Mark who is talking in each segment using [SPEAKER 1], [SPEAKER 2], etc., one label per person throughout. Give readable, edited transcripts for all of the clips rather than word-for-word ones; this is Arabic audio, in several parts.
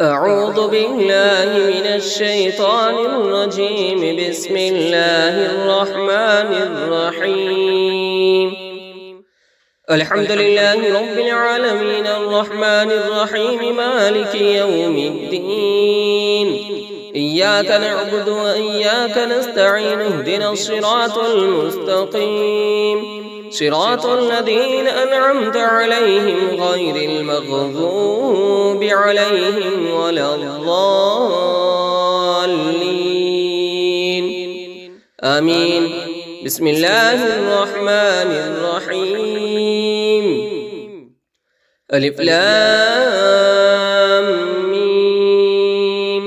[SPEAKER 1] أعوذ بالله من الشيطان الرجيم. بسم الله الرحمن الرحيم. الحمد لله رب العالمين الرحمن الرحيم مالك يوم الدين. إياك نعبد وإياك نستعين. اهدنا الصراط المستقيم صراط الذين أنعمت عليهم غير المغضوب عليهم ولا الضالين آمين. بسم الله الرحمن الرحيم. ألف لام ميم.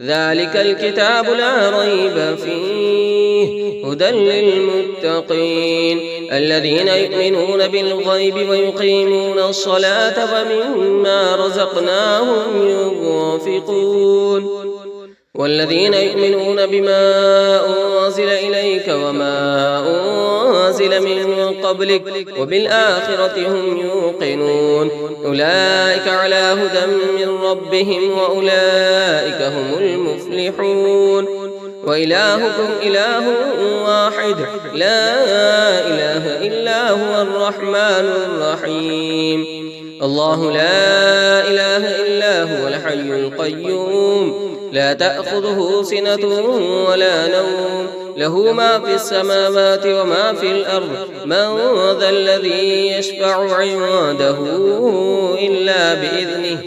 [SPEAKER 1] ذلك الكتاب لا ريب فيه هدى للمتقين الذين يؤمنون بالغيب ويقيمون الصلاة ومما رزقناهم ينفقون والذين يؤمنون بما أنزل إليك وما أنزل من قبلك وبالآخرة هم يوقنون أولئك على هدى من ربهم وأولئك هم المفلحون. وإلهكم إله واحد لا إله إلا هو الرحمن الرحيم. الله لا إله إلا هو الحي القيوم لا تأخذه سنة ولا نوم له ما في السماوات وما في الأرض. من ذا الذي يشفع عنده إلا بإذنه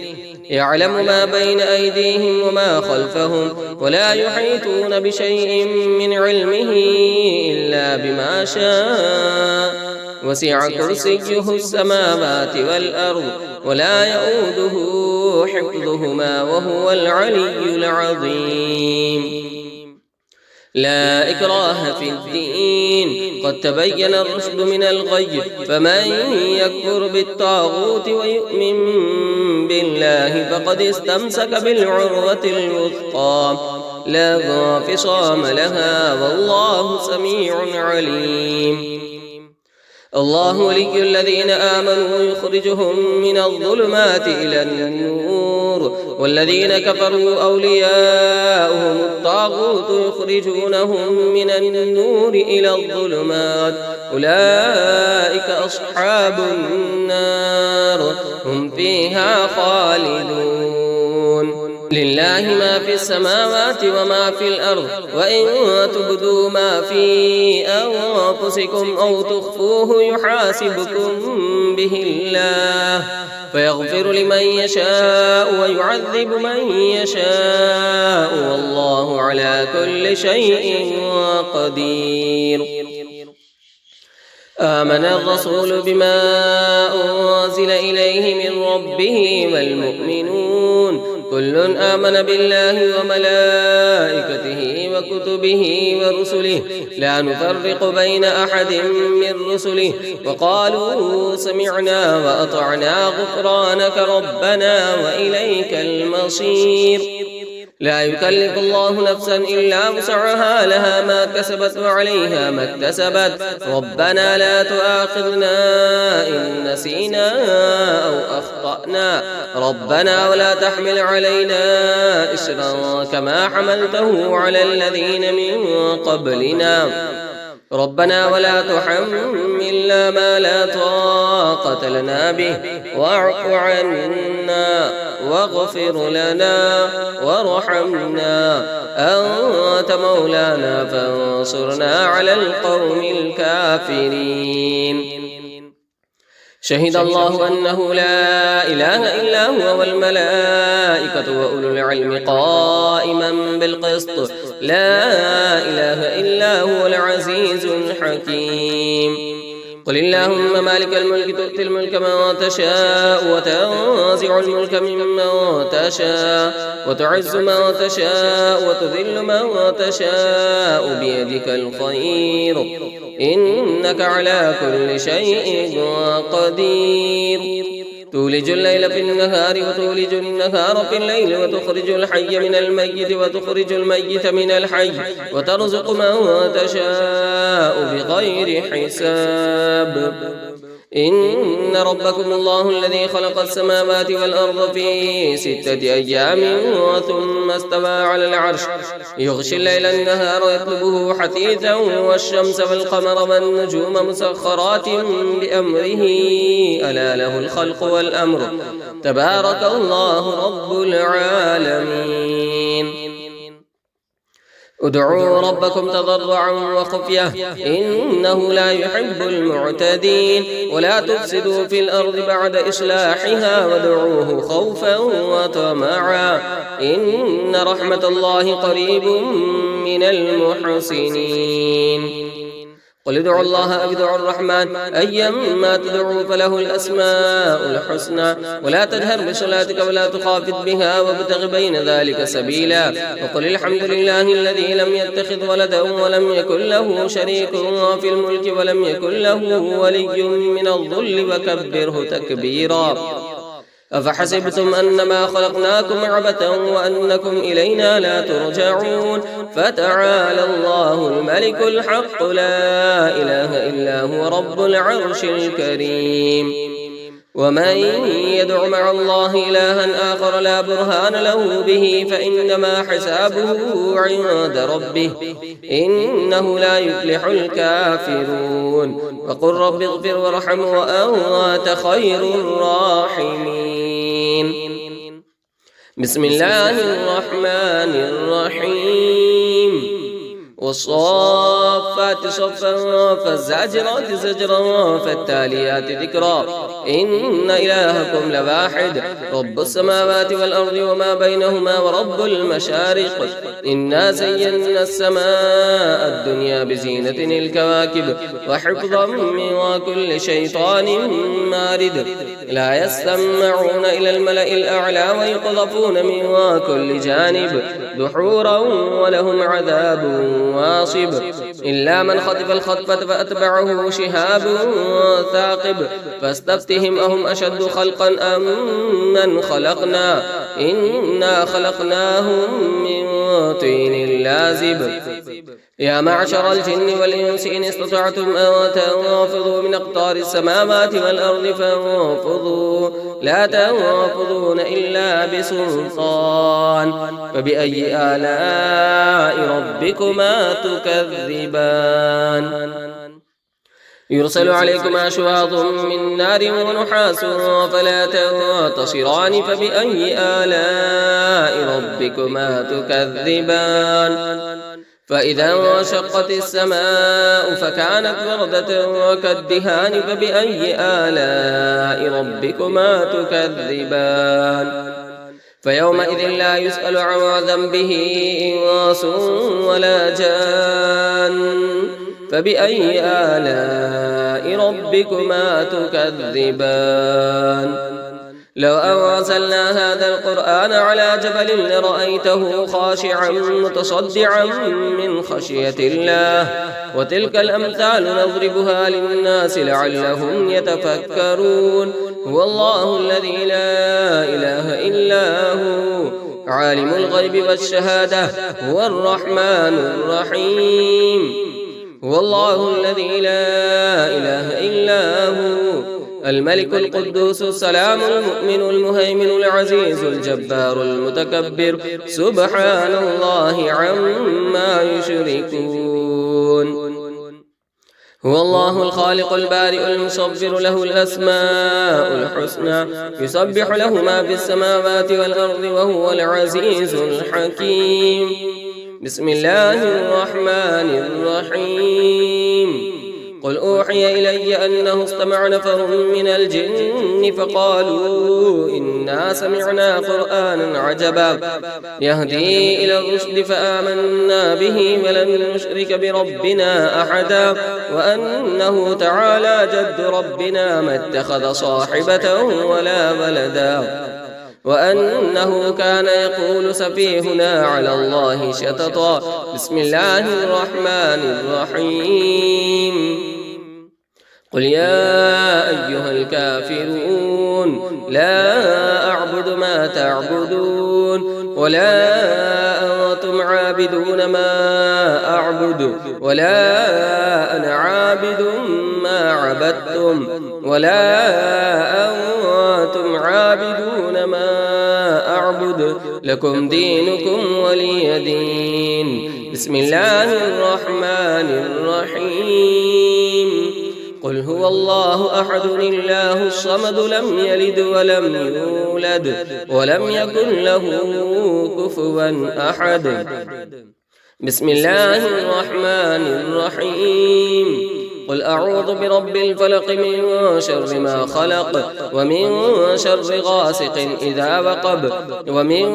[SPEAKER 1] يعلم ما بين أيديهم وما خلفهم ولا يحيطون بشيء من علمه إلا بما شاء. وسع كرسيه السماوات والأرض ولا يؤوده حفظهما وهو العلي العظيم. لا إكراه في الدين قد تبين الرشد من الغي. فمن يكفر بالطاغوت ويؤمن بالله فقد استمسك بالعروة الوثقى لا انفصام لها والله سميع عليم. الله ولي الذين آمنوا يخرجهم من الظلمات إلى النور والذين كفروا أولياؤهم الطاغوت يخرجونهم من النور إلى الظلمات أولئك أصحاب النار هم فيها خالدون. لله ما في السماوات وما في الأرض وإن تبدوا ما في أنفسكم أو تخفوه يحاسبكم به الله فيغفر لمن يشاء ويعذب من يشاء والله على كل شيء قدير. آمن الرسول بما أنزل إليه من ربه والمؤمنون كل آمن بالله وملائكته وكتبه ورسله لا نفرق بين أحد من رسله وقالوا سمعنا وأطعنا غفرانك ربنا وإليك المصير. لا يكلف الله نفسا إلا وسعها لها ما كسبت وعليها ما اكتسبت ربنا لا تؤاخذنا إن نسينا أو أخطأنا ربنا ولا تحمل علينا إصرا كما حملته على الذين من قبلنا ربنا ولا تحملنا ما لا طاقة لنا به واعف عنا واغفر لنا وارحمنا أنت مولانا فانصرنا على القوم الكافرين. شهد الله أنه لا إله إلا هو والملائكة وأولو العلم قائما بالقسط لا إله إلا هو العزيز الحكيم. قل اللهم مالك الملك تؤتي الملك من تشاء وتنزع الملك ممن تشاء وتعز من تشاء وتذل من تشاء بيدك الخير إنك على كل شيء قدير. تولج الليل في النهار وتولج النهار في الليل وتخرج الحي من الميت وتخرج الميت من الحي وترزق من تشاء بغير حساب. إن ربكم الله الذي خلق السماوات والأرض في 6 أيام ثم استوى على العرش يغشي الليل النهار يطلبه حثيثا والشمس والقمر والنجوم مسخرات بأمره ألا له الخلق والأمر تبارك الله رب العالمين. ادعوا ربكم تضرعا وخفية إنه لا يحب المعتدين ولا تفسدوا في الأرض بعد إصلاحها وادعوه خوفا وطمعا إن رحمة الله قريب من المحسنين. قل ادعوا الله أو ادعوا الرحمن أيما تدعوا فله الأسماء الحسنى ولا تجهر بصلاتك ولا تخافت بها وابتغ بين ذلك سبيلا وقل الحمد لله الذي لم يتخذ ولدا ولم يكن له شريك في الملك ولم يكن له ولي من الذل وكبره تكبيرا. أفحسبتم أنما خلقناكم عبثا وأنكم إلينا لا ترجعون فتعالى الله الملك الحق لا إله إلا هو رب العرش الكريم. ومن يدع مع الله إلها آخر لا برهان له به فإنما حسابه عند ربه إنه لا يفلح الكافرون. وقل رب اغفر وارحم وأنت خير الراحمين. بسم الله الرحمن الرحيم. والصافات صفا فالزاجرات زجرا فالتاليات ذكرا إن إلهكم لواحد رب السماوات والأرض وما بينهما ورب المشارق إنا زينا السماء الدنيا بزينة الكواكب وحفظا من كل شيطان مارد لا يستمعون إلى الملأ الأعلى ويقذفون من كل جانب دحورا ولهم عذاب واصب إلا من خطف الخطفة فأتبعه شهاب ثاقب فاستفتهم أهم أشد خلقا أم من خلقنا إنا خلقناهم من طين لازب. يا معشر الجن والإنس إن استطعتم أن تنفذوا من أقطار السماوات والأرض فانفذوا لا تنفذون إلا بسلطان فبأي آلاء ربكما تكذبان. يرسل عليكما شواظ من نار ونحاس فلا تنتصران فبأي آلاء ربكما تكذبان. فإذا انشقت السماء فكانت وردة كالدهان فبأي آلاء ربكما تكذبان. فيومئذ لا يسأل عن ذنبه إنس ولا جان فبأي آلاء ربكما تكذبان. لو أنزلنا هذا القرآن على جبل لرأيته خاشعا متصدعا من خشية الله وتلك الأمثال نضربها للناس لعلهم يتفكرون. هو الله الذي لا إله إلا هو عالم الغيب والشهادة هو الرحمن الرحيم. هو الله الذي لا إله إلا هو الملك القدوس السلام المؤمن المهيمن العزيز الجبار المتكبر سبحان الله عما يشركون. هو الله الخالق البارئ المصور له الأسماء الحسنى يسبح له ما في السماوات والأرض وهو العزيز الحكيم. بسم الله الرحمن الرحيم. قل أوحي إلي أنه استمع نفر من الجن فقالوا إنا سمعنا قرآنا عجبا يهدي إلى الرشد فآمنا به ولن نشرك بربنا أحدا وأنه تعالى جد ربنا ما اتخذ صاحبة ولا ولدا وأنه كان يقول سفيهنا على الله شططا. بسم الله الرحمن الرحيم. قل يا أيها الكافرون لا أعبد ما تعبدون ولا أنتم عابدون ما أعبد ولا أنا عابد ما عبدتم ولا أنتم عابدون ما أعبد لكم دينكم ولي دين. بسم الله الرحمن الرحيم. قل هو الله أحد الله الصمد لم يلد ولم يولد ولم يكن له كفوا أحد. بسم الله الرحمن الرحيم. قل أعوذ برب الفلق من شر ما خلق ومن شر غاسق إذا وقب ومن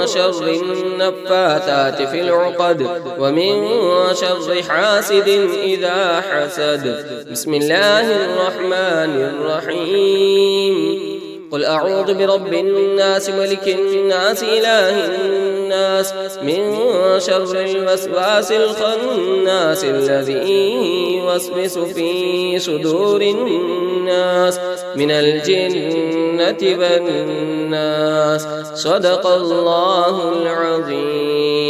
[SPEAKER 1] شر النفاثات في العقد ومن شر حاسد إذا حسد. بسم الله الرحمن الرحيم. قل أعوذ برب الناس ملك الناس إله الناس من شر الوسواس الخناس الذي يوسوس في صدور الناس من الجنة والناس. صدق الله العظيم.